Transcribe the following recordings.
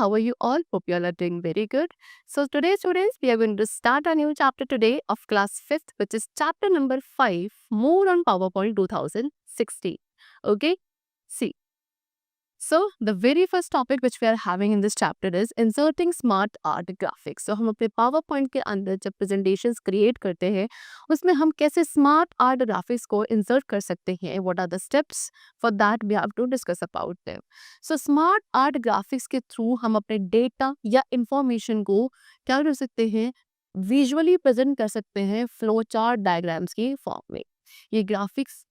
How are you all? Hope you all are doing very good. So today, students, we are going to start a new chapter today of class 5th, which is chapter number 5, more on PowerPoint 2016. Okay? See. So the very first topic which we are having in this chapter is inserting smart art graphics. So हम अपने PowerPoint के अंदर जब presentations create करते हैं उसमें हम कैसे smart art graphics को insert कर सकते हैं, what are the steps for that we have to discuss about them. So smart art graphics के through हम अपने data या information को क्या कर सकते हैं, visually present कर सकते हैं flow chart diagrams की form में. ये graphics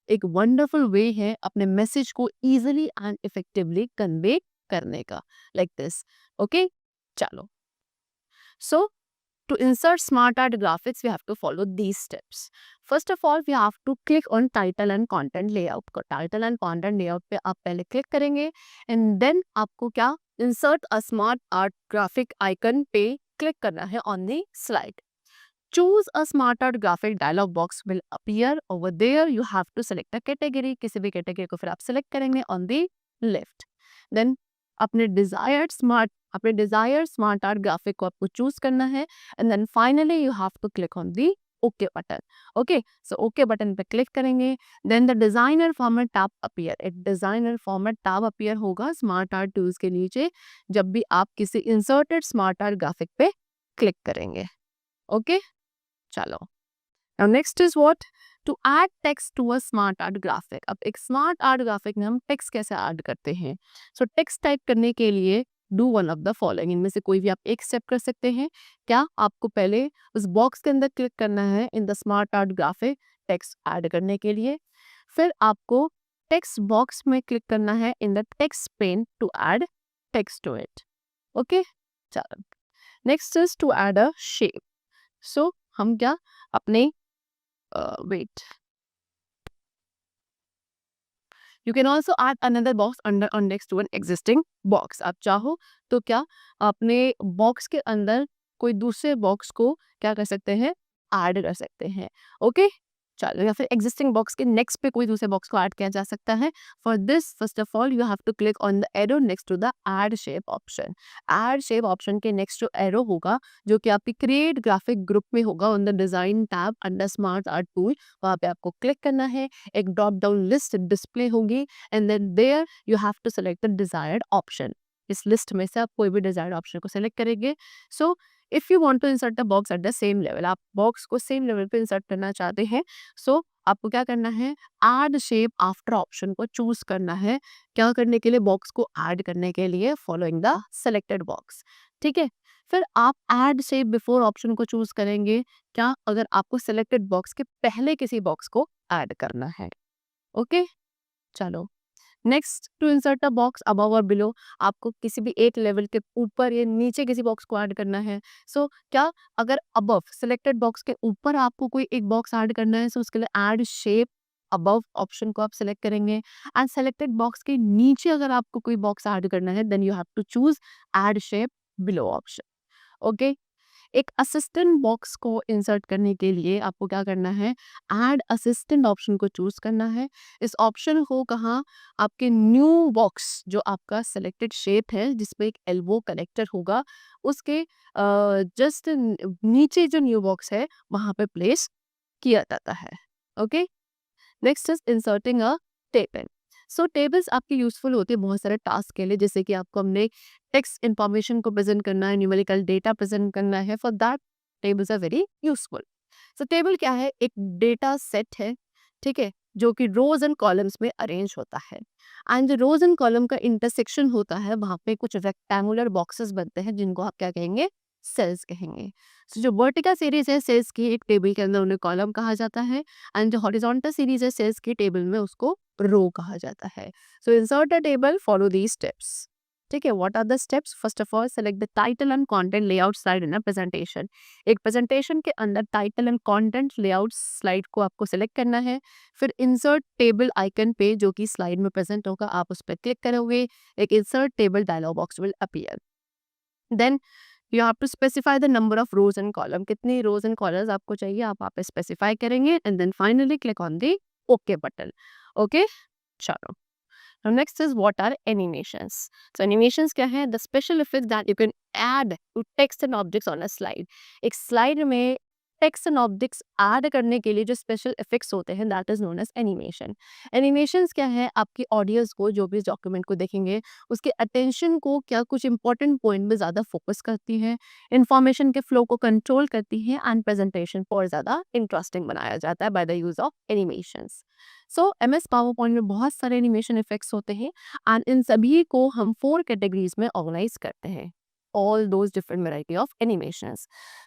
एक वंडरफुल वे है अपने मैसेज को इजीली एंड इफेक्टिवली कन्वे करने का, लाइक दिस. ओके, चलो. सो to insert smart art graphics we have to follow these steps. First of all we have to click on title and content layout. Title and content layout पे आप पहले click करेंगे and then आपको क्या insert a smart art graphic icon पे click करना है on the slide. Choose a smart art graphic dialog box will appear over there. You have to select a category. किसी भी category को फिर आप select करेंगे on the left. Then अपने desired smart art graphic को आपको choose करना है and then finally you have to click on the OK button. Okay, so OK button पे click करेंगे. Then the designer format tab appear. एक designer format tab appear होगा smart art tools के नीचे जब भी आप किसी inserted smart art graphic पे click करेंगे. Okay. चलो. Now next is what? To add text to a smart art graphic. अब एक smart art graphic में हम text कैसे add करते हैं? So text type करने के लिए do one of the following. इनमें से कोई भी आप एक step कर सकते हैं. क्या आपको पहले उस box के अंदर click करना है in the smart art graphic text add करने के लिए. फिर आपको text box में click करना है in the text pane to add text to it. Okay? चलो. Next is to add a shape. So हम क्या अपने wait. You can also add another box under or next to an existing box. आप चाहो तो क्या अपने box के अंदर कोई दूसरे box को क्या कर सकते हैं, add कर सकते हैं. Okay? चलो, या फिर existing box के next पे कोई दूसरे box को add किया जा सकता है. For this, first of all, you have to click on the arrow next to the add shape option. Add shape option के next to arrow होगा जो कि आपकी create graphic group में होगा on the design tab under smart art tool. वहाँ पे आपको click करना है, एक drop down list display होगी and then there you have to select the desired option. इस list में से आप कोई भी desired option को select करेंगे. So if you want to insert the box at the same level, आप box को same level पे insert करना चाहते हैं, so आपको क्या करना है, add shape after option को choose करना है. क्या करने के लिए, box को add करने के लिए following the selected box. ठीक है. फिर आप add shape before option को choose करेंगे क्या, अगर आपको selected box के पहले किसी box को add करना है. ओके, चलो. Next, to insert a box above और बिलो, आपको किसी भी एक लेवल के ऊपर या नीचे किसी बॉक्स को ऐड करना है. सो क्या, अगर अबव सिलेक्टेड बॉक्स के ऊपर आपको कोई एक बॉक्स ऐड करना है, सो उसके लिए ऐड शेप अबव ऑप्शन को आप सिलेक्ट करेंगे. एंड सेलेक्टेड बॉक्स के नीचे अगर आपको कोई बॉक्स ऐड करना है then you have to choose add shape below option. Okay. एक असिस्टेंट बॉक्स को इंसर्ट करने के लिए आपको क्या करना है, ऐड असिस्टेंट ऑप्शन को चूज करना है. इस ऑप्शन को कहाँ, आपके न्यू बॉक्स जो आपका सेलेक्टेड शेप है जिसमें एक एल्बो कनेक्टर होगा उसके जस्ट नीचे जो न्यू बॉक्स है वहां पे प्लेस किया जाता है. Okay. Next is inserting a table. So tables आपकी यूजफुल होती है बहुत सारे टास्क के लिए, जैसे कि आपको हमने टेक्स्ट इंफॉर्मेशन को प्रेजेंट करना है, न्यूमेरिकल डेटा प्रेजेंट करना है. For that tables are very useful. So table क्या है, एक डेटा सेट है, ठीक है, जो कि रोज एंड कॉलम्स में अरेंज होता है. एंड जो रोज एंड कॉलम का इंटरसेक्शन होता है वहां पे कुछ रेक्टेंगुलर बॉक्सेस बनते हैं जिनको आप क्या कहेंगे, सेल्स कहेंगे. सो जो वर्टिकल सीरीज है सेल्स की, एक टेबल के अंदर उन्हें कॉलम कहा जाता है. एंड जो हॉरिजॉन्टल सीरीज है सेल्स की टेबल में उसको रो कहा जाता है. So insert a table, follow these steps. ठीक है, what are the steps? First of all select the title and content layout slide in a presentation. एक प्रेजेंटेशन के अंदर title and content layout slide को आपको सेलेक्ट करना है. फिर इंसर्ट टेबल आइकन पे जो कि स्लाइड में प्रेजेंट होगा आप उस पर क्लिक करोगे, एक insert table dialog box will appear. Then you have to specify the number of rows and column, कितनी रोज एंड कॉलम्स आपको चाहिए आप पे स्पेसिफाई करेंगे. And then finally click on the okay button. Okay, चलो. Now next is what are animations. So animations क्या है? The special effects that you can add to text and objects on a slide. एक slide में text and objects add करने के लिए जो special effects होते हैं that is known as animation. Animations क्या है? आपकी audience को, जो भी इस document को देखेंगे, उसके attention को क्या कुछ important point में ज़्यादा focus करती है, information के flow को control करती है and presentation को और ज़्यादा interesting बनाया जाता है by the use of animations. So MS power point में बहुत सारे एनिमेशन इफेक्ट्स होते हैं एंड इन सभी को हम 4 कैटेगरीज में ऑर्गेनाइज करते हैं. All those different variety of animations.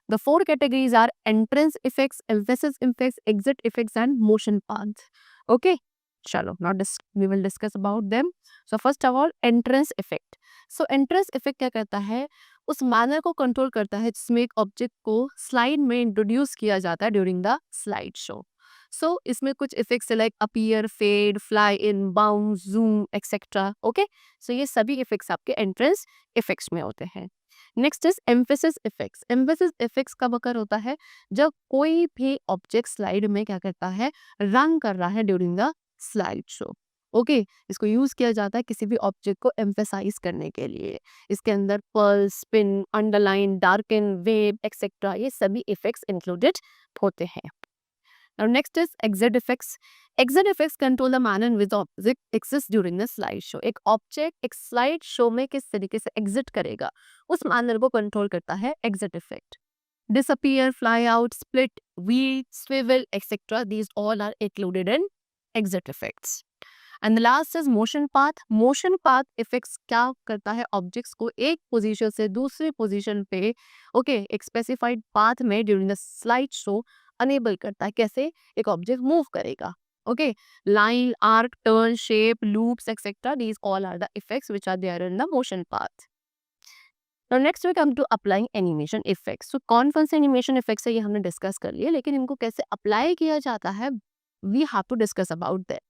The 4 categories are entrance effects, emphasis effects, exit effects, and motion paths. Okay, chalo. Now we will discuss about them. So first of all, entrance effect. So entrance effect क्या करता है? उस manner को control करता है जिसमें एक object को स्लाइड में इंट्रोड्यूस किया जाता है during the slide show. So इसमें कुछ effects like appear, fade, fly in, bounce, zoom etcetera. Okay, so ये सभी इफेक्ट्स आपके एंट्रेंस इफेक्ट्स में होते हैं. Next is emphasis effects. Emphasis effects कब अकर होता है? जब कोई भी ऑब्जेक्ट स्लाइड में क्या करता है, रन कर रहा है during the slide show. Okay, इसको यूज किया जाता है किसी भी ऑब्जेक्ट को एम्फेसाइज करने के लिए. इसके अंदर pearl, spin, underline, darken, wave etcetera ये सभी इफेक्ट्स इंक्लूडेड होते हैं. Now next is exit effects. Exit effects control the manner in which the object exists during the slide show. एक ऑब्जेक्ट एक स्लाइड शो में किस तरीके से एग्जिट करेगा, उस मैनर को कंट्रोल करता है exit effect. Disappear, fly out, split, wheel, swivel, etc. These all are included in exit effects. And the last is motion path. Motion path effects क्या करता है? ऑब्जेक्ट्स को एक पोजीशन से दूसरी पोजीशन पे एक स्पेसिफाइड पाथ में during the slide show enable करता है. कैसे एक ऑब्जेक्ट मूव करेगा. Okay, line, arc, turn, shape, loops etcetera, these all are the effects which are there in the motion path. Now next we come to applying animation effects. So कौन कौन से animation effects है ये हमने discuss कर लिए, लेकिन इनको कैसे अप्लाई किया जाता है we have to discuss about that.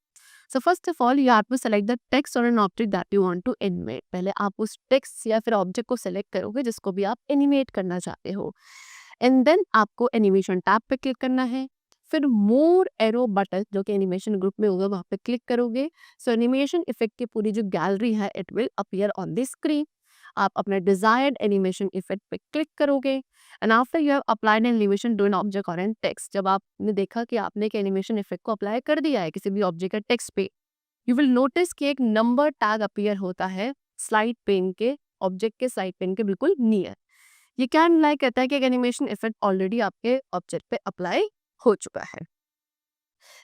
So first of all you have to select the text or an object that you want to animate. पहले आप उस text या फिर object को select करोगे जिसको भी आप animate करना चाहते हो. एंड देन आपको एनिमेशन टैब पे क्लिक करना है. फिर मोर एरो बटन जो कि एनिमेशन ग्रुप में होगा वहाँ पे क्लिक करोगे. सो एनिमेशन इफेक्ट की पूरी जो गैलरी है it will appear on the screen. आप अपने डिजायर्ड एनिमेशन इफेक्ट पे क्लिक करोगे and after you have applied animation to an object और एन टेक्स्ट. जब आपने देखा कि आपने एक एनिमेशन इफेक्ट को अप्लाई कर दिया है किसी भी ऑब्जेक्ट या टेक्स्ट पे, यू विल नोटिस कि एक नंबर टैग अपीयर होता है स्लाइड पेन के, ऑब्जेक्ट के स्लाइड पेन के बिल्कुल नियर. ये क्या इम्प्लाई कहता है कि एक एनिमेशन इफेक्ट ऑलरेडी आपके ऑब्जेक्ट पे अप्लाई हो चुका है.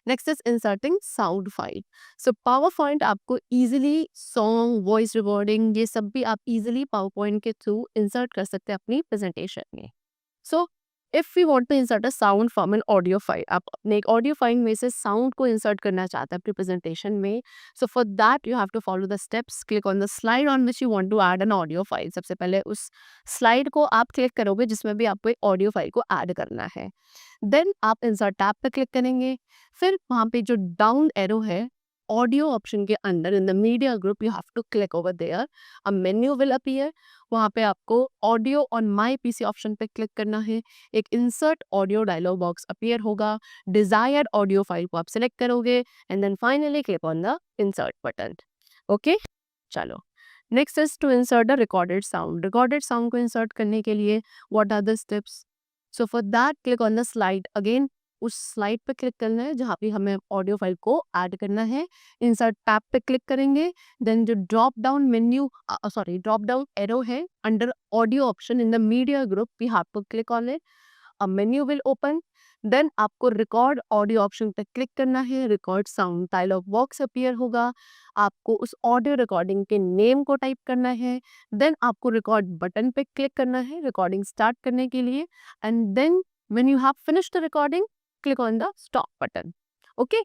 Next is inserting sound file. So PowerPoint आपको इजीली सॉन्ग, वॉइस रिकॉर्डिंग ये सब भी आप इजीली पावर पॉइंट के थ्रू इंसर्ट कर सकते हैं अपनी प्रेजेंटेशन में. So if you want to insert a sound from an audio file, आप अपने एक ऑडियो फाइल में से साउंड को इंसर्ट करना चाहते हैं अपनी प्रेजेंटेशन में. So for that you have to follow the steps. Click on the slide on which you want to add an audio file. सबसे पहले उस स्लाइड को आप क्लिक करोगे जिसमें भी आपको एक ऑडियो फाइल को ऐड करना है. देन आप इंसर्ट टैब पे क्लिक करेंगे. फिर वहाँ पे जो डाउन एरो है ऑडियो ऑप्शन के अंदर in the media group, you have to click over there. A menu will appear. वहाँ पे आपको audio on my PC option पे क्लिक करना है. एक insert audio dialog box appear होगा. डिजायर्ड ऑडियो फाइल को आप सिलेक्ट करोगे and then finally click on the insert button. Okay, चलो next is to insert the recorded sound. Recorded sound को इंसर्ट करने के लिए what are the steps? So for that click on the slide. Again उस slide पे click करना है जहाँ पे हमें ऑडियो फाइल को ऐड करना है. इंसर्ट टैब पे क्लिक करेंगे. देन जो drop down menu drop down arrow है under audio option in the media group, we have to click on it. A menu will open. Then आपको record audio option पे click करना है. Record sound dialog box appear होगा. आपको उस audio recording के name को टाइप करना है. देन आपको रिकॉर्ड बटन पे क्लिक करना है रिकॉर्डिंग स्टार्ट करने के लिए. And then when you have finished the recording click on the stop button. Okay,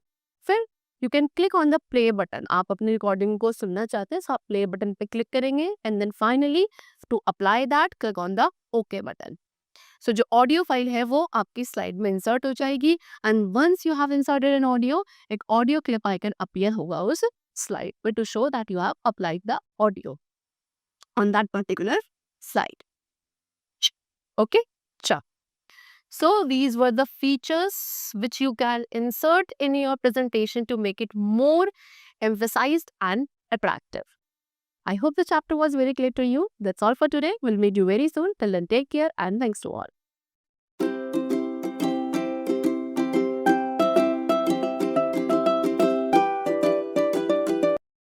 फिर you can click on the play button. आप अपनी रिकॉर्डिंग को सुनना चाहते हैं, सो आप प्ले बटन पे क्लिक करेंगे and then finally to apply that click on the okay button. So जो ऑडियो फाइल है वो आपकी स्लाइड में इंसर्ट हो जाएगी and once you have inserted an audio, एक ऑडियो क्लिप आइकन अपीयर होगा उस स्लाइड पे to show that you have applied the audio on that particular slide. Okay, चलो. So these were the features which you can insert in your presentation to make it more emphasized and attractive. I hope the chapter was very clear to you. That's all for today. We'll meet you very soon. Till then, take care and thanks to all.